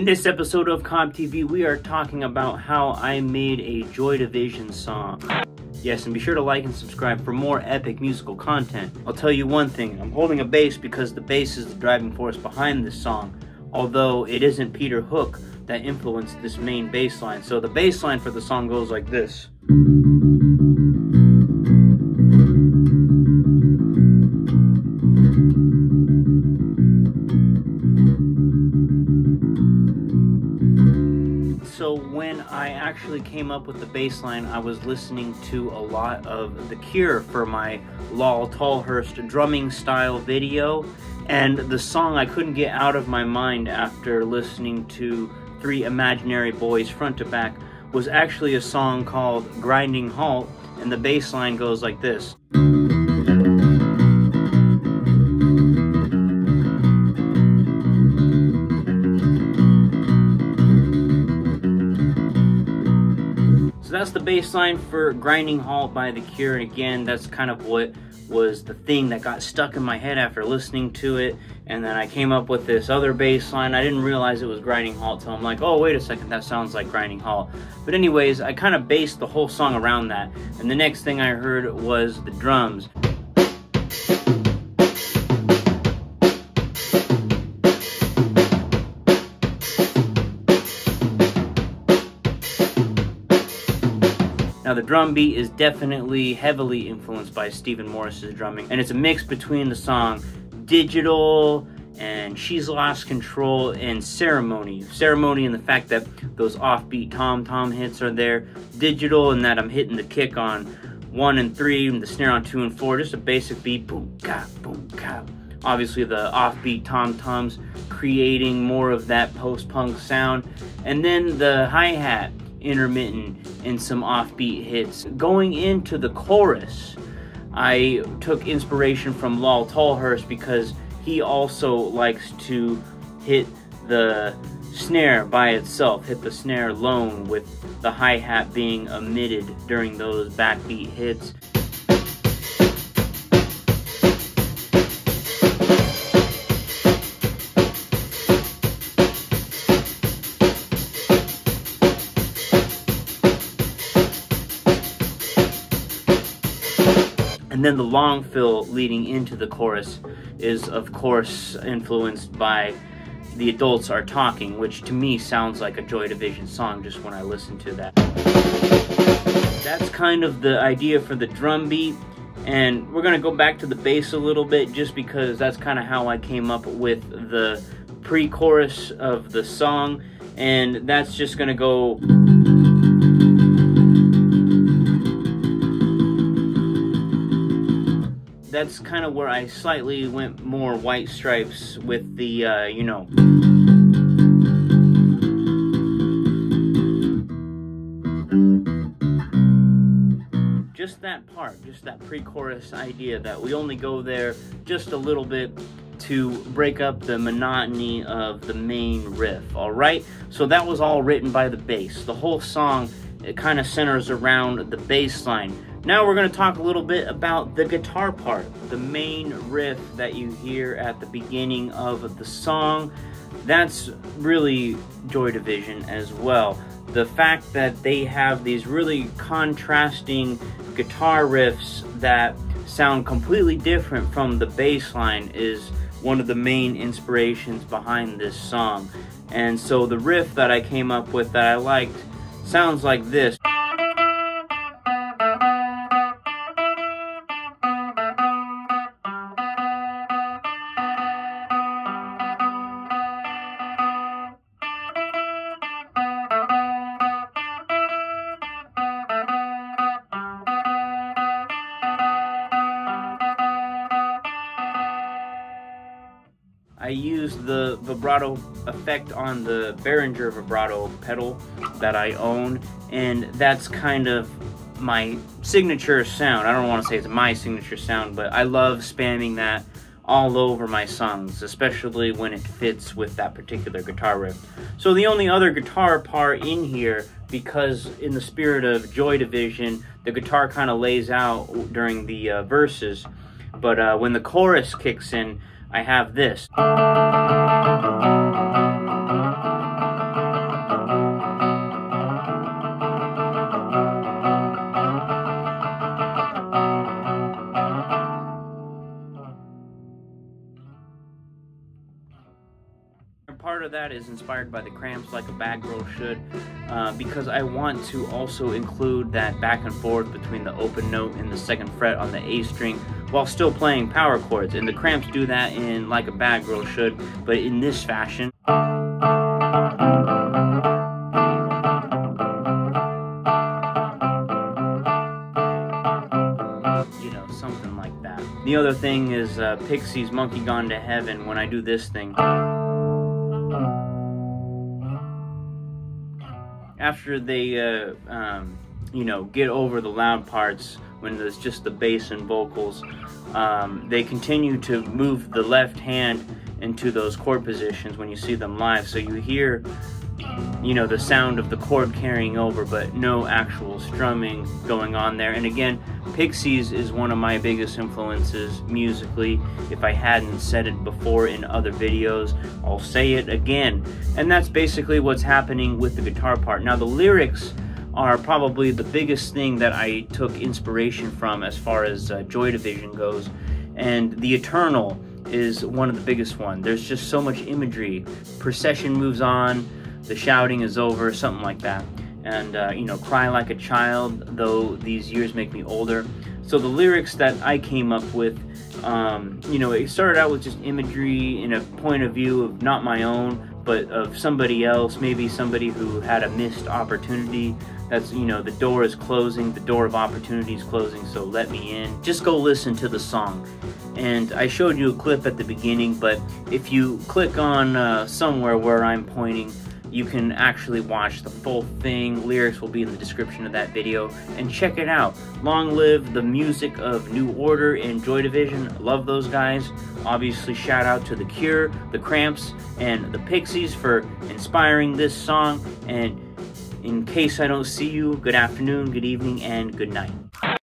In this episode of Cobb TV, we are talking about how I made a Joy Division song. Yes, and be sure to like and subscribe for more epic musical content. I'll tell you one thing, I'm holding a bass because the bass is the driving force behind this song, although it isn't Peter Hook that influenced this main bass line. So the bass line for the song goes like this. So when I actually came up with the bass line, I was listening to a lot of The Cure for my Lol Tolhurst drumming style video, and the song I couldn't get out of my mind after listening to Three Imaginary Boys front to back was actually a song called Grinding Halt, and the bass line goes like this. That's the bass line for Grinding Halt by The Cure, and again, that's kind of what was the thing that got stuck in my head after listening to it, and then I came up with this other bass line. I didn't realize it was Grinding Halt, so I'm like, oh, wait a second, that sounds like Grinding Halt. But anyways, I kind of based the whole song around that, and the next thing I heard was the drums. Now the drum beat is definitely heavily influenced by Stephen Morris's drumming, and it's a mix between the song Digital and She's Lost Control and Ceremony. Ceremony in the fact that those offbeat tom-tom hits are there. Digital in that I'm hitting the kick on 1 and 3 and the snare on 2 and 4, just a basic beat, boom, ka, boom, ka. Obviously the offbeat tom-toms creating more of that post-punk sound, and then the hi-hat intermittent and some offbeat hits. Going into the chorus, I took inspiration from Lol Tolhurst because he also likes to hit the snare by itself, hit the snare alone, with the hi-hat being omitted during those backbeat hits. And then the long fill leading into the chorus is, of course, influenced by The Adults Are Talking, which to me sounds like a Joy Division song just when I listen to that. That's kind of the idea for the drum beat, and we're going to go back to the bass a little bit just because that's kind of how I came up with the pre-chorus of the song, and that's just going to go... That's kind of where I slightly went more White Stripes with the, you know. Just that part, just that pre-chorus idea that we only go there just a little bit to break up the monotony of the main riff, alright? So that was all written by the bass. The whole song, it kind of centers around the bass line. Now we're going to talk a little bit about the guitar part, the main riff that you hear at the beginning of the song. That's really Joy Division as well. The fact that they have these really contrasting guitar riffs that sound completely different from the bass line is one of the main inspirations behind this song. And so the riff that I came up with that I liked sounds like this. I used the vibrato effect on the Behringer vibrato pedal that I own, and that's kind of my signature sound. I don't want to say it's my signature sound, but I love spamming that all over my songs, especially when it fits with that particular guitar riff. So the only other guitar part in here, because in the spirit of Joy Division, the guitar kind of lays out during the verses, but when the chorus kicks in, I have this. of that is inspired by the Cramps, Like a Bad Girl Should, because I want to also include that back and forth between the open note and the 2nd fret on the A string while still playing power chords. And the Cramps do that in Like a Bad Girl Should, but in this fashion. Something like that. The other thing is Pixies' Monkey Gone to Heaven. When I do this thing, after they get over the loud parts, when there's just the bass and vocals, they continue to move the left hand into those chord positions when you see them live, so you hear the sound of the chord carrying over, but no actual strumming going on there. And again, Pixies is one of my biggest influences musically. If I hadn't said it before in other videos, I'll say it again. And that's basically what's happening with the guitar part. Now, the lyrics are probably the biggest thing that I took inspiration from as far as Joy Division goes. And The Eternal is one of the biggest ones. There's just so much imagery. Procession moves on, the shouting is over, something like that. And, Cry Like a Child, though these years make me older. So the lyrics that I came up with, it started out with just imagery in a point of view of not my own, but of somebody else, maybe somebody who had a missed opportunity. That's, the door is closing, the door of opportunity is closing, so let me in. Just go listen to the song. And I showed you a clip at the beginning, but if you click on somewhere where I'm pointing, you can actually watch the full thing. Lyrics will be in the description of that video, and check it out. Long live the music of New Order and Joy Division. Love those guys. Obviously, shout out to The Cure, the Cramps, and the Pixies for inspiring this song. And in case I don't see you, good afternoon, good evening, and good night.